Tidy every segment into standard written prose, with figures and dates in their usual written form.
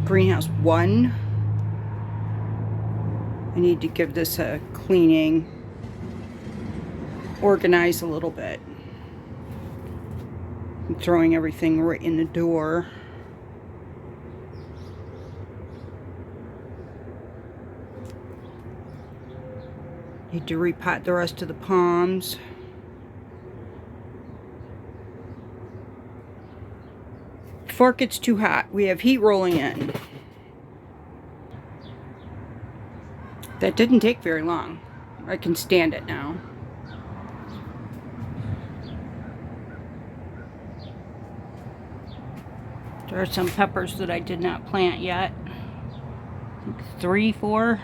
greenhouse 1. I need to give this a cleaning, organize a little bit. I'm throwing everything right in the door. Need to repot the rest of the palms. Before it gets too hot, we have heat rolling in. That didn't take very long. I can stand it now. There are some peppers that I did not plant yet. I think 3, 4.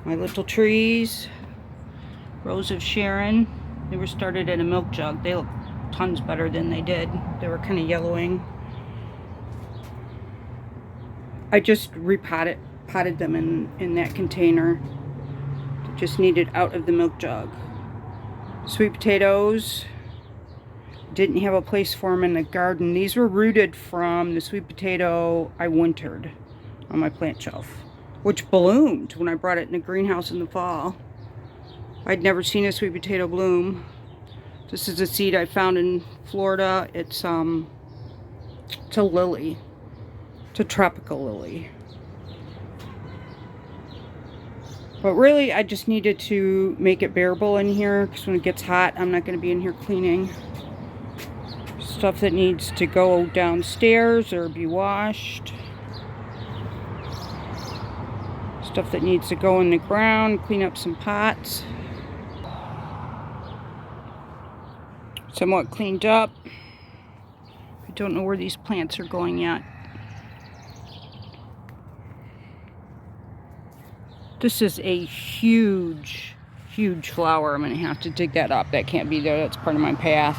My little trees. Rose of Sharon. They were started in a milk jug. They look tons better than they did. They were kind of yellowing. I just potted them in that container. Just needed out of the milk jug. Sweet potatoes. Didn't have a place for them in the garden. These were rooted from the sweet potato I wintered on my plant shelf, which bloomed when I brought it in the greenhouse in the fall. I'd never seen a sweet potato bloom. This is a seed I found in Florida. It's a lily. It's a tropical lily. But really, I just needed to make it bearable in here, because when it gets hot, I'm not going to be in here cleaning. Stuff that needs to go downstairs or be washed. Stuff that needs to go in the ground, clean up some pots. Somewhat cleaned up. I don't know where these plants are going yet. This is a huge, huge flower. I'm going to have to dig that up. That can't be there. That's part of my path.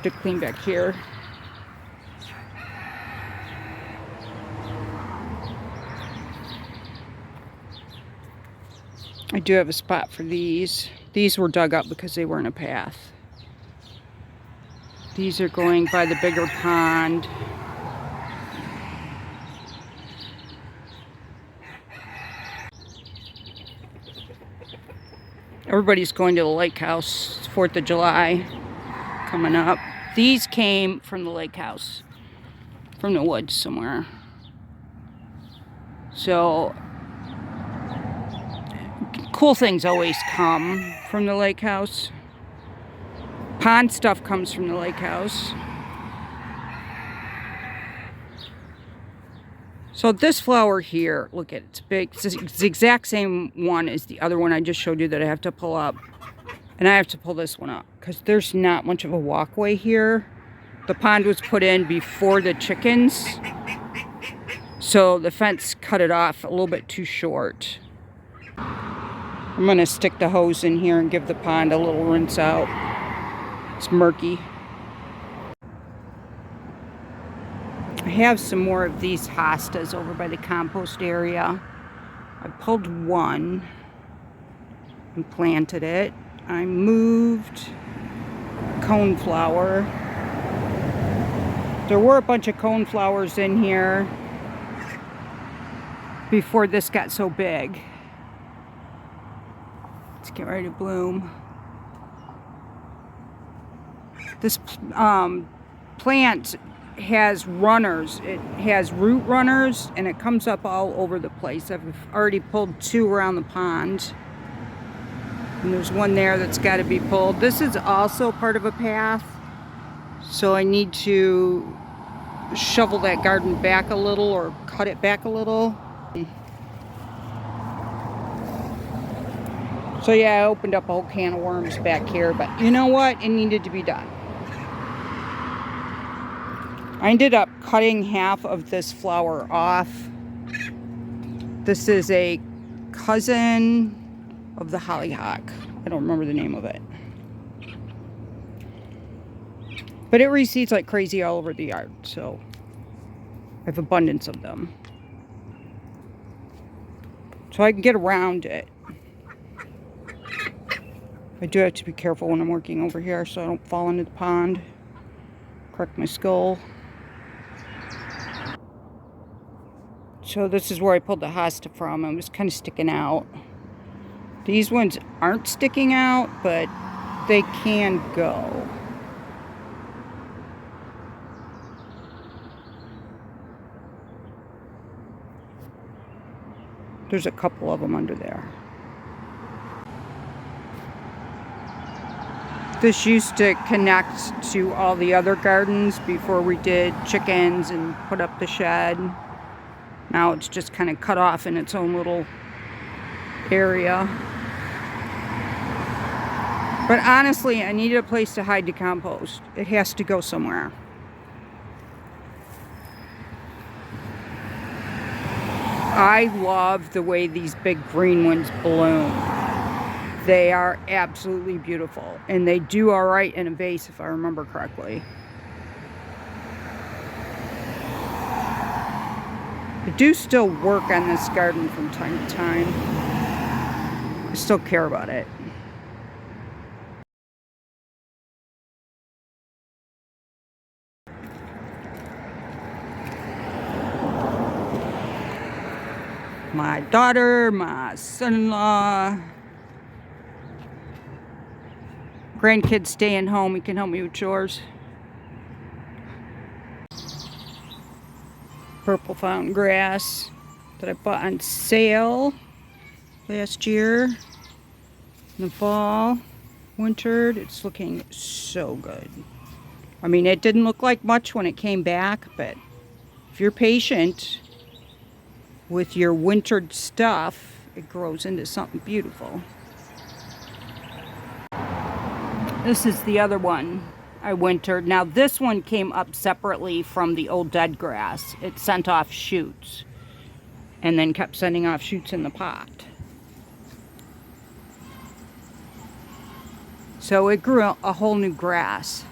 To clean back here. I do have a spot for these. These were dug up because they were in a path. These are going by the bigger pond. Everybody's going to the lake house. It's 4th of July coming up. These came from the lake house, from the woods somewhere. So, cool things always come from the lake house. Pond stuff comes from the lake house. So this flower here, look at it, it's big. It's the exact same one as the other one I just showed you that I have to pull up. And I have to pull this one up because there's not much of a walkway here. The pond was put in before the chickens, so the fence cut it off a little bit too short. I'm going to stick the hose in here and give the pond a little rinse out. It's murky. I have some more of these hostas over by the compost area. I pulled one and planted it. I moved coneflower. There were a bunch of coneflowers in here before this got so big. Let's get ready to bloom. This plant has runners. It has root runners, and it comes up all over the place. I've already pulled 2 around the pond. And there's one there that's got to be pulled. This is also part of a path, so I need to shovel that garden back a little or cut it back a little. So yeah, I opened up a whole can of worms back here, but you know what? It needed to be done. I ended up cutting half of this flower off. This is a cousin of the hollyhock. I don't remember the name of it. But it reseeds like crazy all over the yard, so I have abundance of them. so I can get around it. I do have to be careful when I'm working over here so I don't fall into the pond, crack my skull. So this is where I pulled the hosta from. It was kind of sticking out. These ones aren't sticking out, but they can go. There's a couple of them under there. This used to connect to all the other gardens before we did chickens and put up the shed. Now it's just kind of cut off in its own little area. But honestly, I needed a place to hide the compost. It has to go somewhere. I love the way these big green ones bloom. They are absolutely beautiful. And they do all right in a vase, if I remember correctly. I do still work on this garden from time to time. I still care about it. My daughter, my son-in-law, grandkids staying home. You can help me with chores. Purple fountain grass that I bought on sale last year in the fall, wintered. It's looking so good. I mean, it didn't look like much when it came back, but if you're patient with your wintered stuff, it grows into something beautiful. This is the other one I wintered. Now this one came up separately from the old dead grass. It sent off shoots and then kept sending off shoots in the pot. So it grew a whole new grass.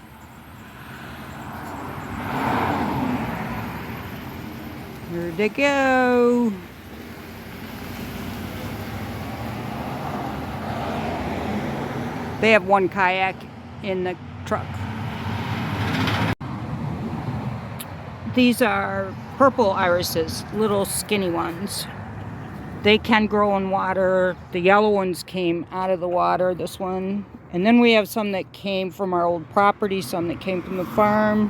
Here they go. They have one kayak in the truck. These are purple irises, little skinny ones. They can grow in water. The yellow ones came out of the water, this one. And then we have some that came from our old property, some that came from the farm.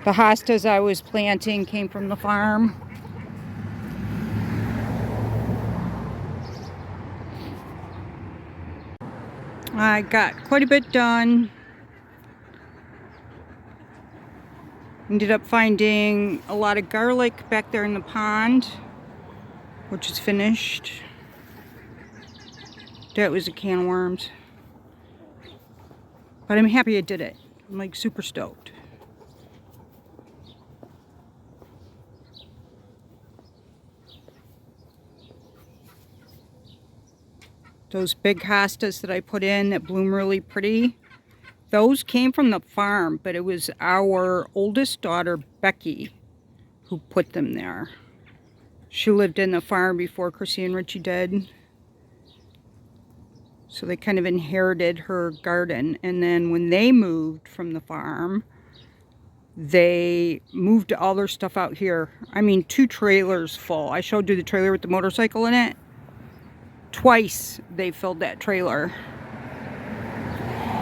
The hostas I was planting came from the farm. I got quite a bit done. Ended up finding a lot of garlic back there in the pond, which is finished. That was a can of worms. But I'm happy I did it. I'm like super stoked. Those big hostas that I put in that bloom really pretty, those came from the farm, but it was our oldest daughter, Becky, who put them there. She lived in the farm before Chrissy and Richie did. So they kind of inherited her garden. And then when they moved from the farm, they moved all their stuff out here. I mean, 2 trailers full. I showed you the trailer with the motorcycle in it. Twice they filled that trailer.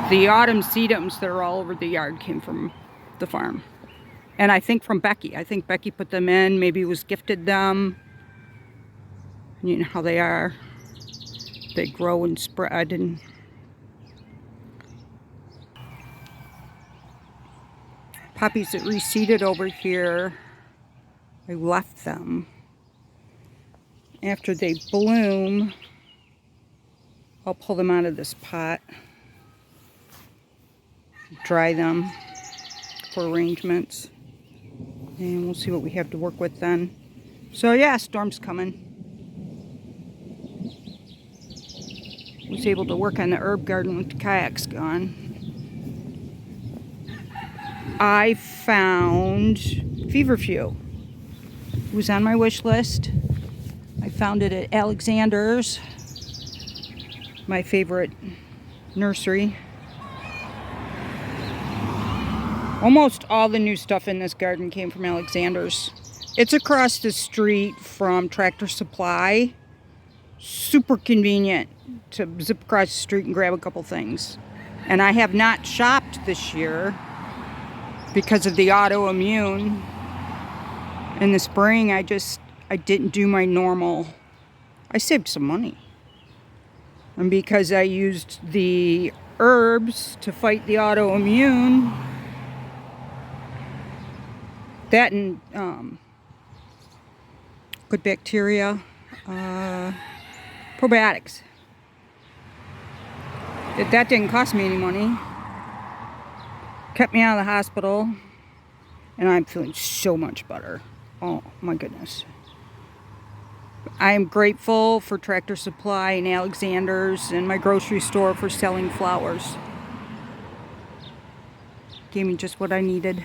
The autumn sedums that are all over the yard came from the farm. And I think from Becky. I think Becky put them in, maybe was gifted them. You know how they are. They grow and spread. And poppies that reseeded over here, I left them. After they bloom, I'll pull them out of this pot, dry them for arrangements, and we'll see what we have to work with then. So yeah, storm's coming. Was able to work on the herb garden with the kayaks gone. I found feverfew. It was on my wish list. I found it at Alexander's, my favorite nursery. Almost all the new stuff in this garden came from Alexander's. It's across the street from Tractor Supply. Super convenient to zip across the street and grab a couple things. And I have not shopped this year because of the autoimmune. In the spring, I didn't do my normal. I saved some money. And because I used the herbs to fight the autoimmune, that and good bacteria, probiotics. That didn't cost me any money. Kept me out of the hospital. And I'm feeling so much better. Oh my goodness. I am grateful for Tractor Supply and Alexander's and my grocery store for selling flowers. Gave me just what I needed.